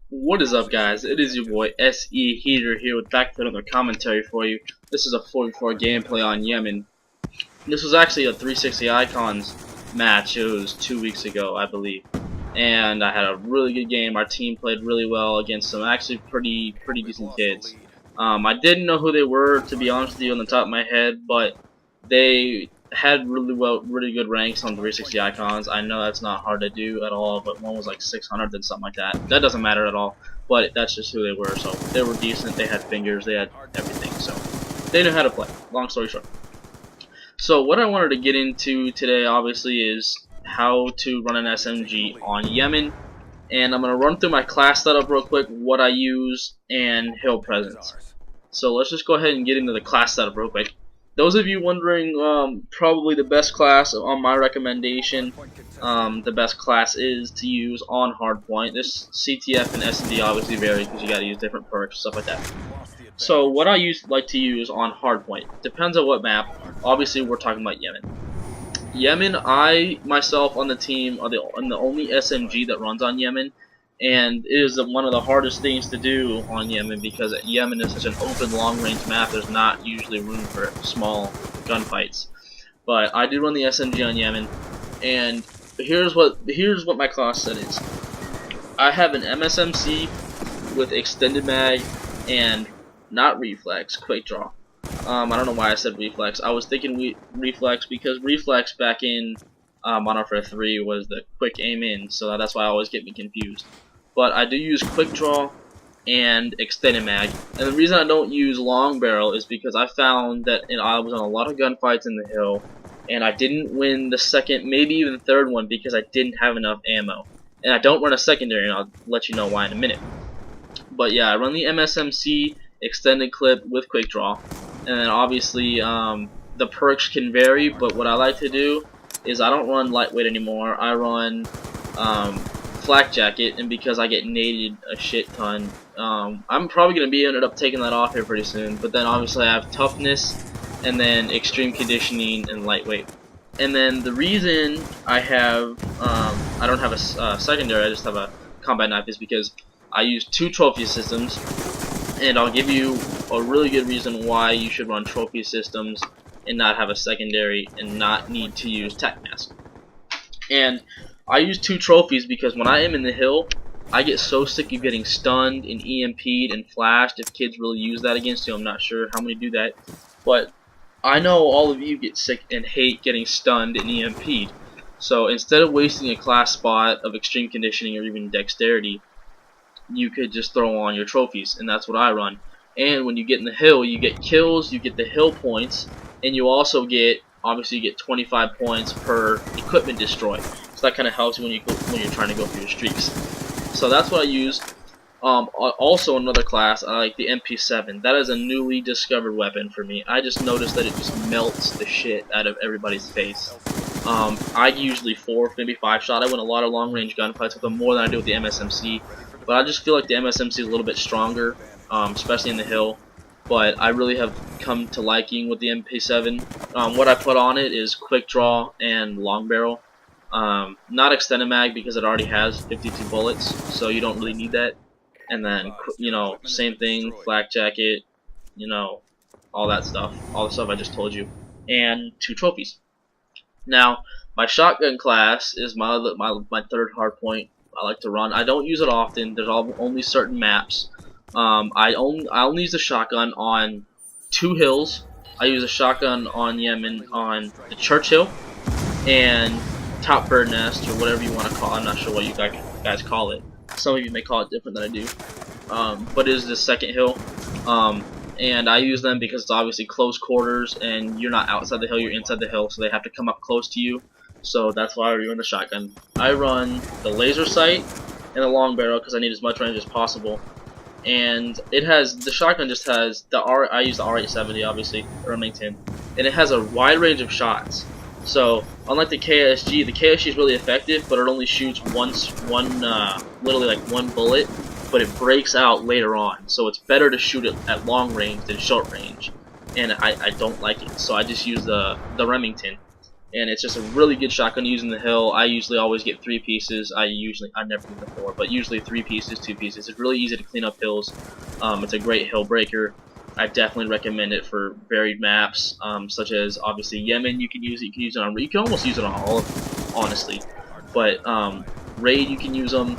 What is up, guys? It is your boy SE Heater here with back with another commentary for you. This is a 4v4 gameplay on Yemen. This was actually a 360 Icons match. It was 2 weeks ago, I believe, and I had a really good game. Our team played really well against some actually pretty decent kids. I didn't know who they were, to be honest with you, on the top of my head, but they had really good ranks on 360 Icons. I know that's not hard to do at all, but one was like 600 and something like that. That doesn't matter at all, but that's just who they were. So they were decent. They had fingers. They had everything. So they knew how to play. Long story short. So what I wanted to get into today, obviously, is how to run an SMG on Yemen, and I'm gonna run through my class setup real quick, what I use, and hill presence. So let's just go ahead and get into the class setup real quick. Those of you wondering, probably the best class on my recommendation, the best class is to use on hardpoint. This CTF and SMG obviously vary because you got to use different perks, stuff like that. So what I like to use on hardpoint depends on what map. Obviously, we're talking about Yemen. Yemen, I myself on the team are the only SMG that runs on Yemen. And it is one of the hardest things to do on Yemen because Yemen is such an open, long-range map. There's not usually room for small gunfights. But I do run the SMG on Yemen, and here's what my class set is. I have an MSMC with extended mag and not reflex, quick draw. I don't know why I said reflex. I was thinking reflex because reflex back in Modern Warfare 3 was the quick aim in, so that's why I always get me confused. But I do use quick draw and extended mag, and the reason I don't use long barrel is because I found that I was on a lot of gunfights in the hill, and I didn't win the second, maybe even the third one because I didn't have enough ammo. And I don't run a secondary, and I'll let you know why in a minute. But yeah, I run the MSMC extended clip with quick draw, and then obviously the perks can vary. But what I like to do is I don't run lightweight anymore. I run flak jacket, and because I get naded a shit ton, I'm probably gonna ended up taking that off here pretty soon. But then obviously I have toughness, and then extreme conditioning and lightweight. And then the reason I have I don't have a secondary, I just have a combat knife, is because I use 2 trophy systems, and I'll give you a really good reason why you should run trophy systems and not have a secondary and not need to use tech mask. And I use 2 trophies because when I am in the hill, I get so sick of getting stunned and EMP'd and flashed. If kids really use that against you, I'm not sure how many do that, but I know all of you get sick and hate getting stunned and EMP'd. So instead of wasting a class spot of extreme conditioning or even dexterity, you could just throw on your trophies, and that's what I run. And when you get in the hill, you get kills, you get the hill points, and you also get, obviously, you get 25 points per equipment destroyed. So that kind of helps you when you're trying to go through your streaks. So that's what I use. Also, another class, I like the MP7. That is a newly discovered weapon for me. I just noticed that it just melts the shit out of everybody's face. I usually 4, maybe 5 shot. I win a lot of long range gunfights with them, more than I do with the MSMC. But I just feel like the MSMC is a little bit stronger, especially in the hill. But I really have come to liking with the MP7. What I put on it is quick draw and long barrel. Not extended mag because it already has 52 bullets, so you don't really need that. And then, you know, same thing, flak jacket, you know, all that stuff, all the stuff I just told you, and 2 trophies. Now, my shotgun class is my third hardpoint I like to run. I don't use it often. There's only certain maps. I only use the shotgun on 2 hills. I use a shotgun on Yemen on the Church Hill and Top Bird Nest, or whatever you want to call it. I'm not sure what you guys call it. Some of you may call it different than I do. But it is the second hill. And I use them because it's obviously close quarters, and you're not outside the hill, you're inside the hill, so they have to come up close to you. So that's why I run the shotgun. I run the laser sight and the long barrel because I need as much range as possible. And it has, the shotgun just has I use the R870, obviously, Remington, and it has a wide range of shots. So unlike the KSG is really effective, but it only shoots literally like one bullet, but it breaks out later on. So it's better to shoot it at long range than short range, and I don't like it. So I just use the Remington. and it's just a really good shotgun using the hill. I usually always get 3 pieces. I never get the 4, but usually 3 pieces, 2 pieces. It's really easy to clean up hills. It's a great hill breaker. I definitely recommend it for varied maps, such as obviously Yemen. You can use it. You can use it on. You can almost use it on all of them, honestly. But raid, you can use them.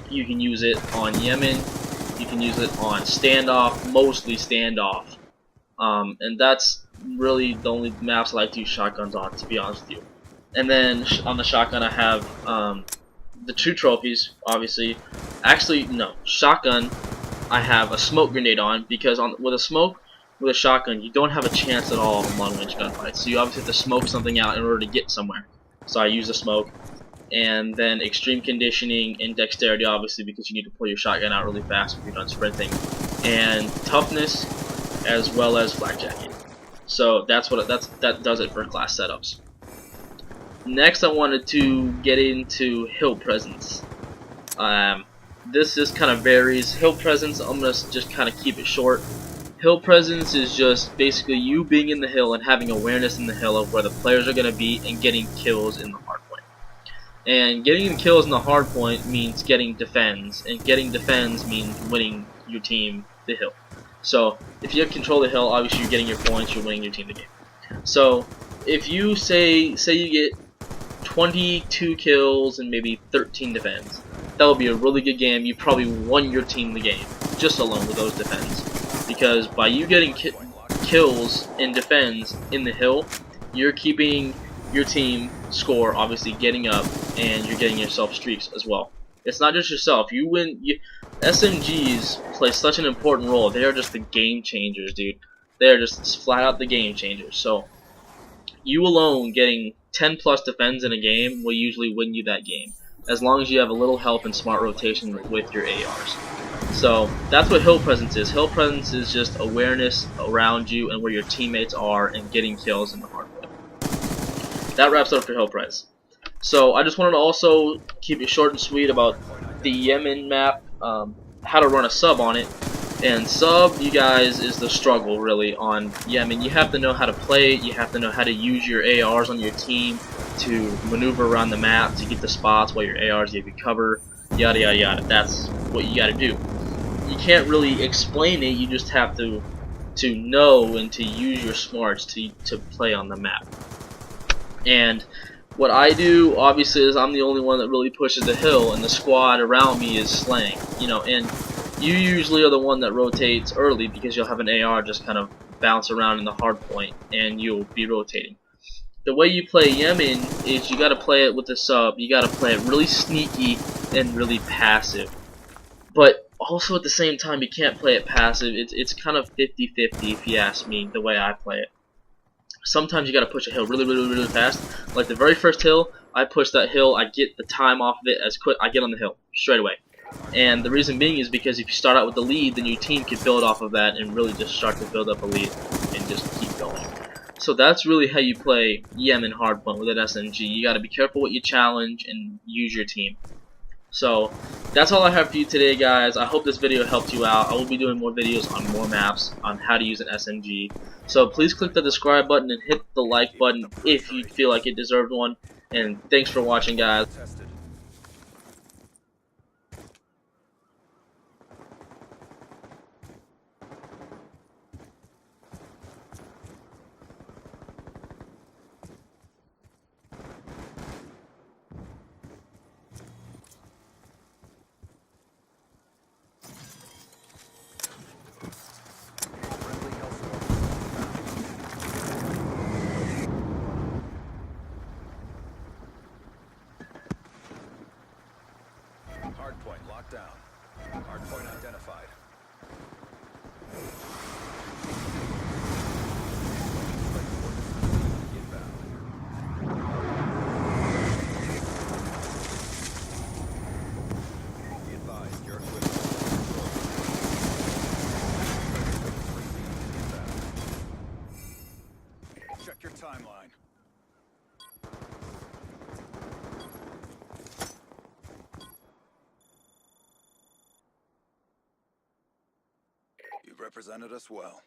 You can use it on Yemen. You can use it on standoff, mostly standoff. And that's really the only maps I like to use shotguns on, to be honest with you. And then on the shotgun I have the 2 trophies, obviously. Actually, no, shotgun I have a smoke grenade on, because with a shotgun, you don't have a chance at all in long-range gunfights. So you obviously have to smoke something out in order to get somewhere. So I use the smoke. And then extreme conditioning and dexterity, obviously, because you need to pull your shotgun out really fast if you're done sprinting. And toughness, as well as flak jacket. So that does it for class setups. Next, I wanted to get into hill presence. This just kind of varies. Hill presence, I'm gonna just kind of keep it short. Hill presence is just basically you being in the hill and having awareness in the hill of where the players are gonna be and getting kills in the hardpoint. And getting kills in the hardpoint means getting defends, and getting defends means winning your team the hill. So if you have control of the hill, obviously you're getting your points, you're winning your team the game. So if you say you get 22 kills and maybe 13 defends, that would be a really good game. You probably won your team the game just alone with those defends, because by you getting kills and defends in the hill, you're keeping your team score, obviously getting up, and you're getting yourself streaks as well. It's not just yourself. You win. SMGs play such an important role. They are just the game changers, dude. They are just flat out the game changers. So you alone getting 10 plus defends in a game will usually win you that game, as long as you have a little help and smart rotation with your ARs. So that's what hill presence is. Hill presence is just awareness around you and where your teammates are and getting kills in the hardpoint. That wraps up for hill pres. So I just wanted to also keep it short and sweet about the Yemen map, how to run a sub on it. And sub, you guys, is the struggle really on Yemen. You have to know how to play it. You have to know how to use your ARs on your team to maneuver around the map to get the spots while your ARs give you cover. Yada yada yada. That's what you got to do. You can't really explain it. You just have to know and to use your smarts to play on the map. And what I do, obviously, is I'm the only one that really pushes the hill, and the squad around me is slaying. You know, and you usually are the one that rotates early, because you'll have an AR just kind of bounce around in the hard point, and you'll be rotating. The way you play Yemen is you gotta play it with the sub. You gotta play it really sneaky and really passive. But also at the same time, you can't play it passive. It's kind of 50-50 if you ask me, the way I play it. Sometimes you gotta push a hill really fast. Like the very first hill, I push that hill, I get the time off of it as quick, I get on the hill straight away. And the reason being is because if you start out with the lead, then your team can build off of that and really just start to build up a lead and just keep going. So that's really how you play Yemen hardpoint with an SMG. You gotta be careful what you challenge and use your team. So that's all I have for you today, guys. I hope this video helped you out. I will be doing more videos on more maps on how to use an SMG. So please click the subscribe button and hit the like button if you feel like it deserved one. And thanks for watching, guys. Hardpoint locked down. Hardpoint identified. Be advised, your equipment. Check your timeline. You've represented us well.